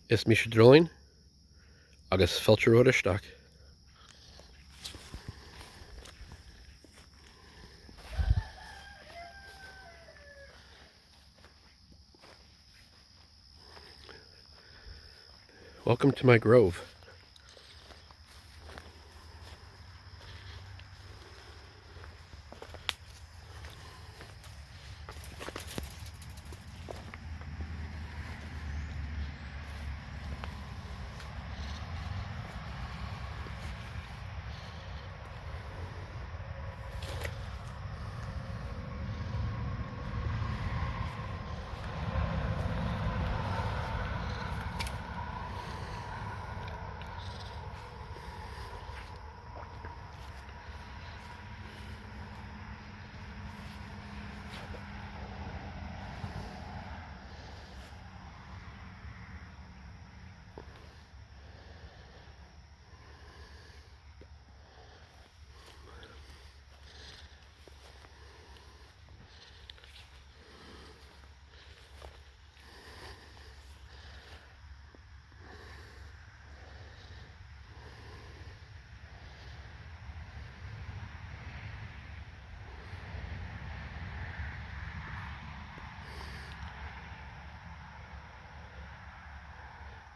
Is mis drolling agus filteróide isteach. Welcome to my grove.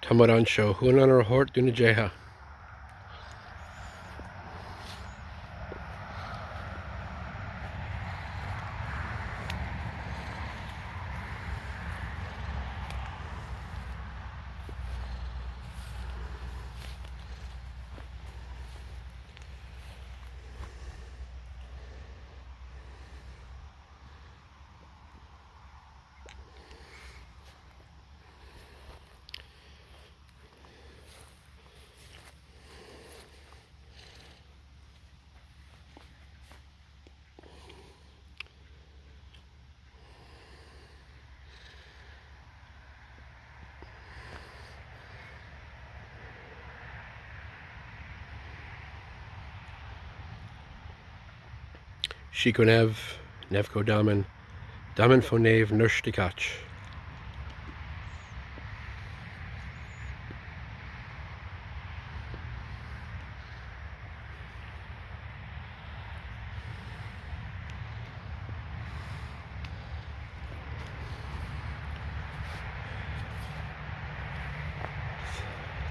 Tá mar anseo thuan ar thórt dúna détha. Sí go nef go daman fo nef nursticach.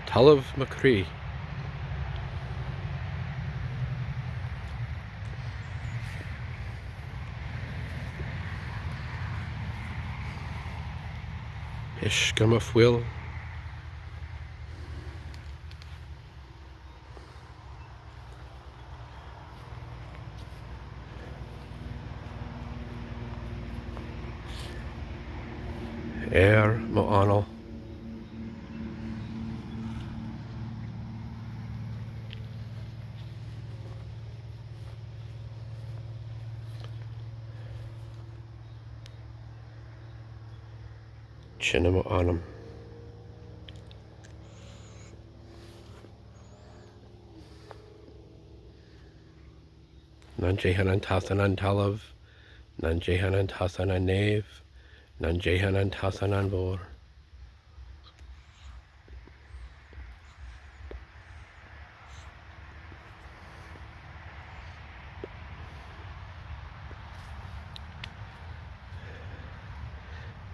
Talamh Macree. Is gum of will. Mo anal. Chinna mo anam. Nan jehanan tasanan talav, nan jehanan tasanan nave, nan jehanan tasanan vor.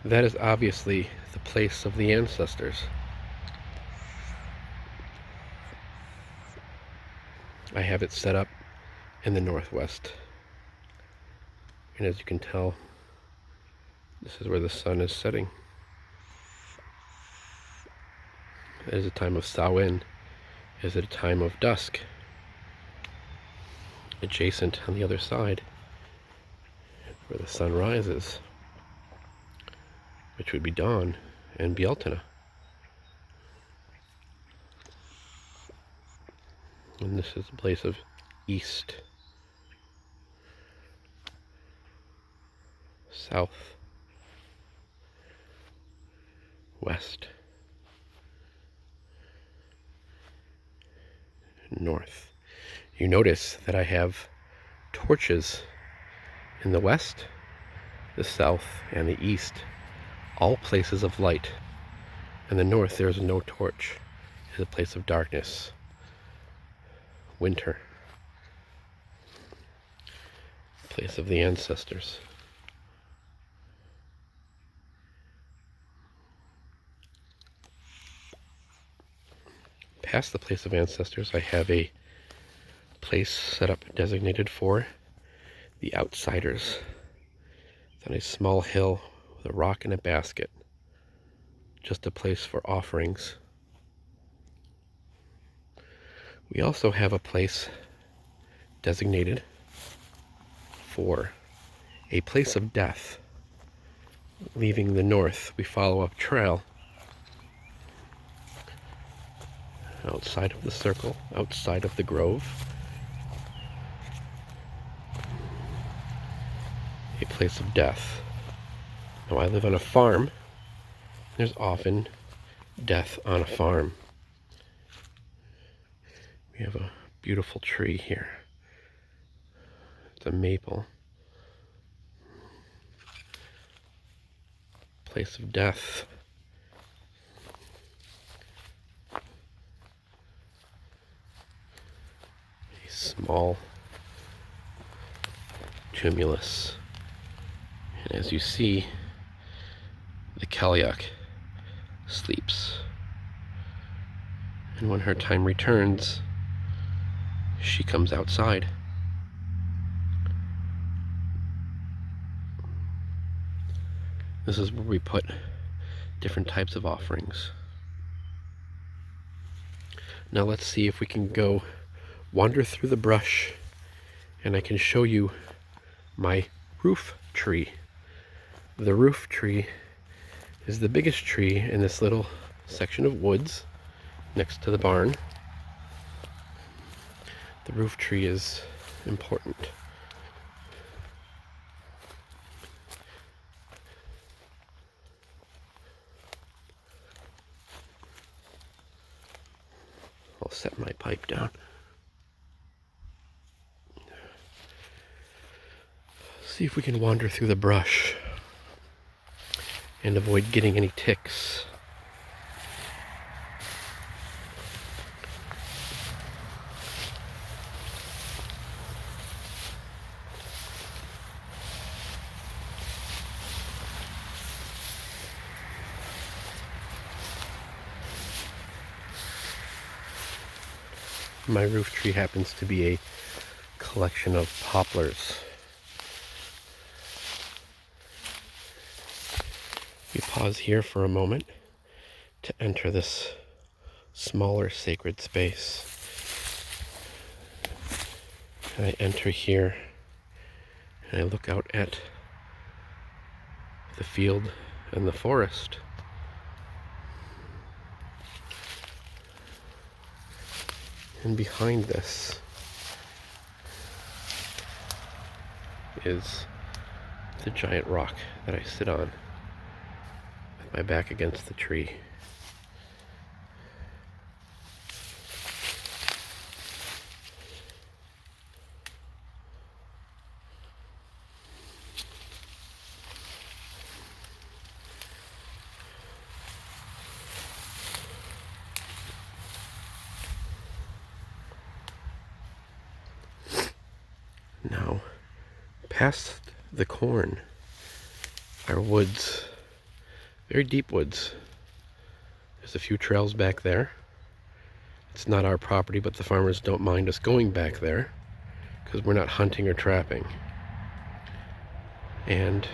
That is obviously the place of the ancestors. I have it set up in the northwest. And as you can tell, this is where the sun is setting. It is a time of Samhain. It is a time of dusk. Adjacent on the other side, where the sun rises, which would be dawn and Bealtaine. And this is the place of east, south, west, north. You notice that I have torches in the west, the south, and the east, all places of light. In the north, there is no torch. It is a place of darkness, winter, place of the ancestors. Past the place of ancestors, I have a place set up designated for the outsiders. It's on a small hill with a rock and a basket. Just a place for offerings. We also have a place designated for a place of death. Leaving the north, we follow a trail outside of the circle, outside of the grove. A place of death. Now, I live on a farm. There's often death on a farm. We have a beautiful tree here. It's a maple. Place of death. A small tumulus. And as you see, the Cailleach sleeps. And when her time returns, she comes outside. This is where we put different types of offerings. Now let's see if we can go wander through the brush and I can show you my roof tree. The roof tree is the biggest tree in this little section of woods next to the barn. The roof tree is important. I'll set my pipe down. See if we can wander through the brush and avoid getting any ticks. My roof tree happens to be a collection of poplars. We pause here for a moment to enter this smaller sacred space. I enter here and I look out at the field and the forest. And behind this is the giant rock that I sit on with my back against the tree. Now, past the corn are woods, very deep woods. There's a few trails back there. It's not our property, but the farmers don't mind us going back there because we're not hunting or trapping. And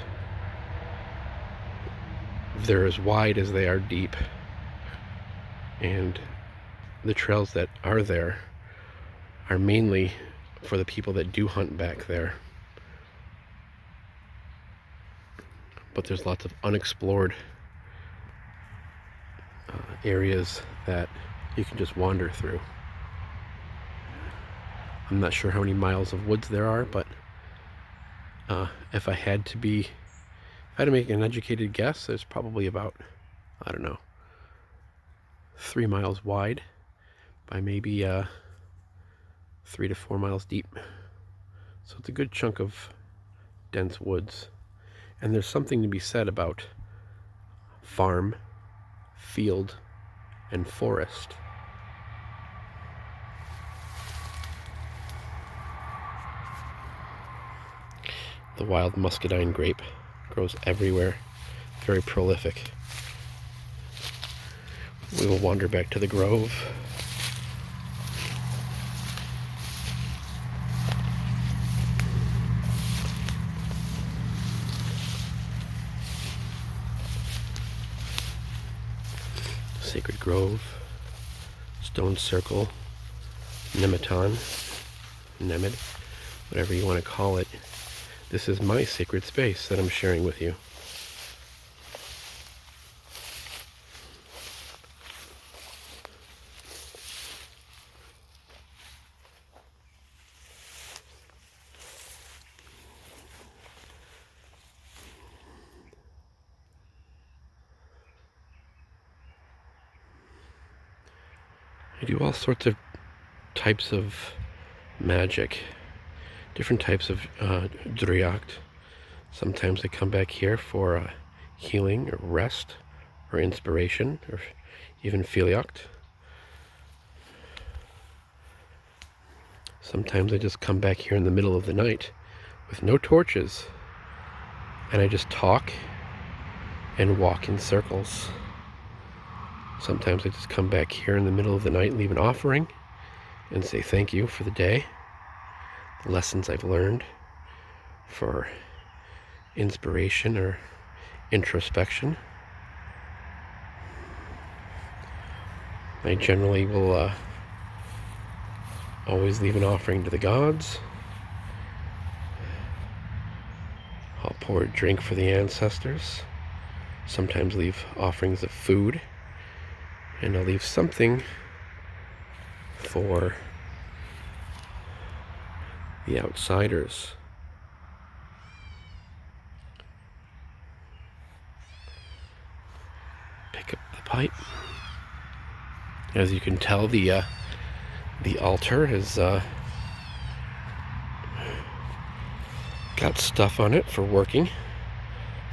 they're as wide as they are deep. And the trails that are there are mainly for the people that do hunt back there. But there's lots of unexplored areas that you can just wander through. I'm not sure how many miles of woods there are, but if I had to make an educated guess, there's probably about, I don't know, 3 miles wide by maybe 3 to 4 miles deep. So it's a good chunk of dense woods. And there's something to be said about farm field and forest. The wild muscadine grape grows everywhere, very prolific. We will wander back to the grove. Sacred Grove, Stone Circle, Nemeton, Nemid, whatever you want to call it. This is my sacred space that I'm sharing with you. I do all sorts of types of magic, different types of Dryacht. Sometimes I come back here for healing or rest or inspiration or even Philiact. Sometimes I just come back here in the middle of the night with no torches and I just talk and walk in circles. Sometimes I just come back here in the middle of the night, leave an offering, and say thank you for the day, the lessons I've learned, for inspiration or introspection. I generally will always leave an offering to the gods. I'll pour a drink for the ancestors. Sometimes leave offerings of food. And I'll leave something for the outsiders. Pick up the pipe. As you can tell, the altar has got stuff on it for working.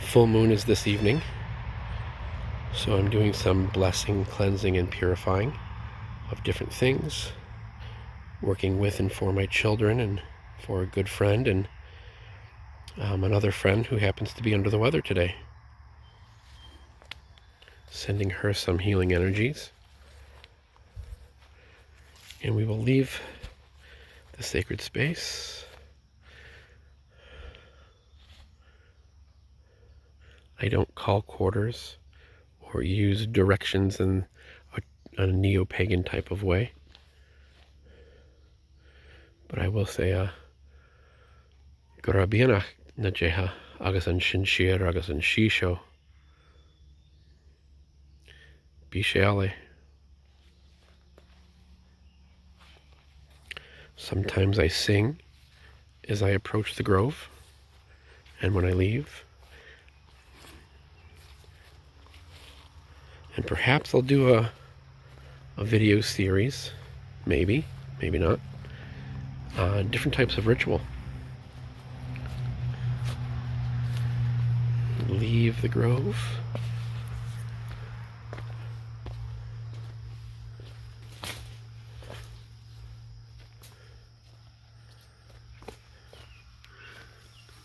Full moon is this evening. So I'm doing some blessing, cleansing, and purifying of different things, working with and for my children and for a good friend and another friend who happens to be under the weather today. Sending her some healing energies. And we will leave the sacred space. I don't call quarters or use directions in a neo-pagan type of way. But I will say, Gorabiana Najeha Agasan Shinshir Agasan Shisho Bisheale. Sometimes I sing as I approach the grove and when I leave. And perhaps I'll do a video series, maybe not, different types of ritual. Leave the grove.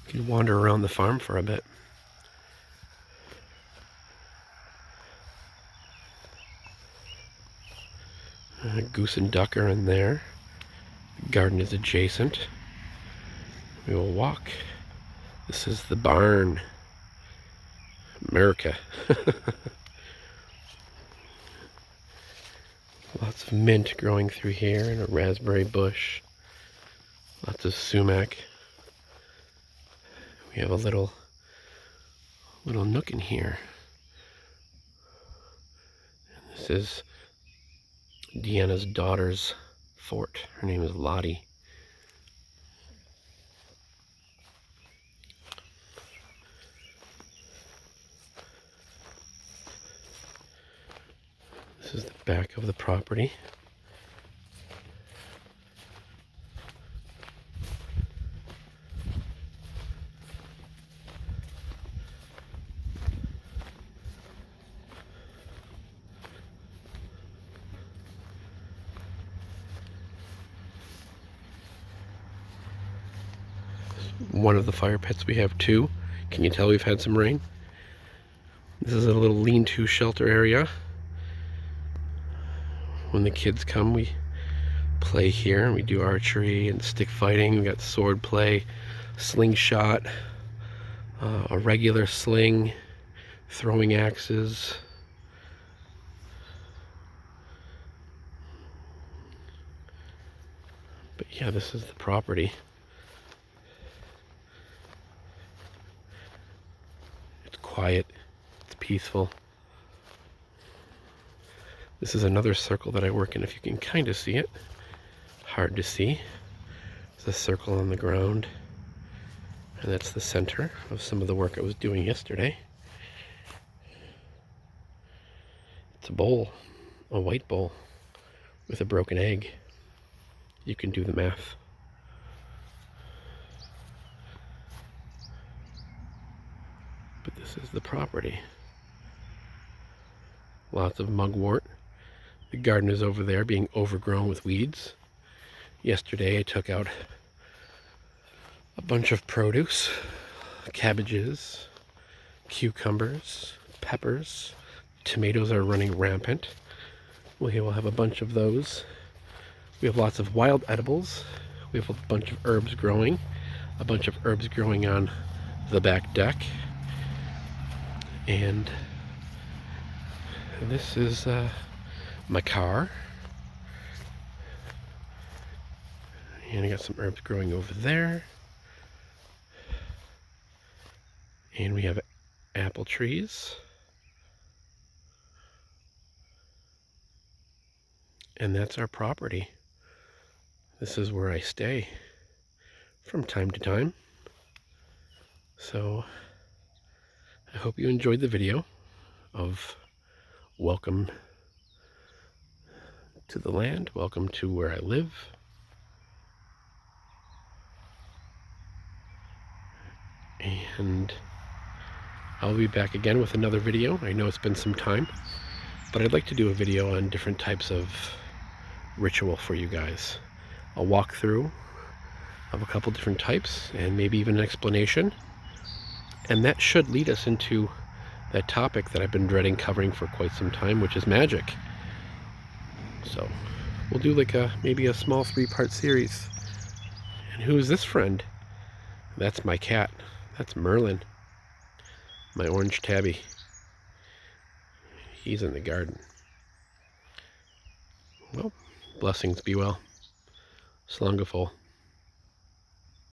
You can wander around the farm for a bit. Goose and duck are in there. The garden is adjacent. We will walk. This is the barn. America. Lots of mint growing through here and a raspberry bush. Lots of sumac. We have a little nook in here. And this is Deanna's daughter's fort. Her name is Lottie. This is the back of the property. one of the fire pits. We have two. Can you tell we've had some rain? This is a little lean-to shelter area. When the kids come, we play here. We do archery and stick fighting. We got sword play, slingshot, a regular sling, throwing axes. But yeah, this is the property. It's quiet, it's peaceful. This is another circle that I work in, if you can kind of see it. Hard to see. There's a circle on the ground, and that's the center of some of the work I was doing yesterday. It's a bowl, a white bowl, with a broken egg. You can do the math. But this is the property. Lots of mugwort. The garden is over there being overgrown with weeds. Yesterday I took out a bunch of produce, cabbages, cucumbers, peppers. Tomatoes are running rampant. We will have a bunch of those. We have lots of wild edibles. We have a bunch of herbs growing. A bunch of herbs growing on the back deck. And this is my car. And I got some herbs growing over there. And we have apple trees. And that's our property. This is where I stay from time to time. So I hope you enjoyed the video of welcome to the land, welcome to where I live. And I'll be back again with another video. I know it's been some time, but I'd like to do a video on different types of ritual for you guys. A walkthrough of a couple different types, and maybe even an explanation. And that should lead us into that topic that I've been dreading covering for quite some time, which is magic. So we'll do like maybe a small 3-part series. And who is this friend? That's my cat. That's Merlin, my orange tabby. He's in the garden. Well, blessings be well. Slangafol.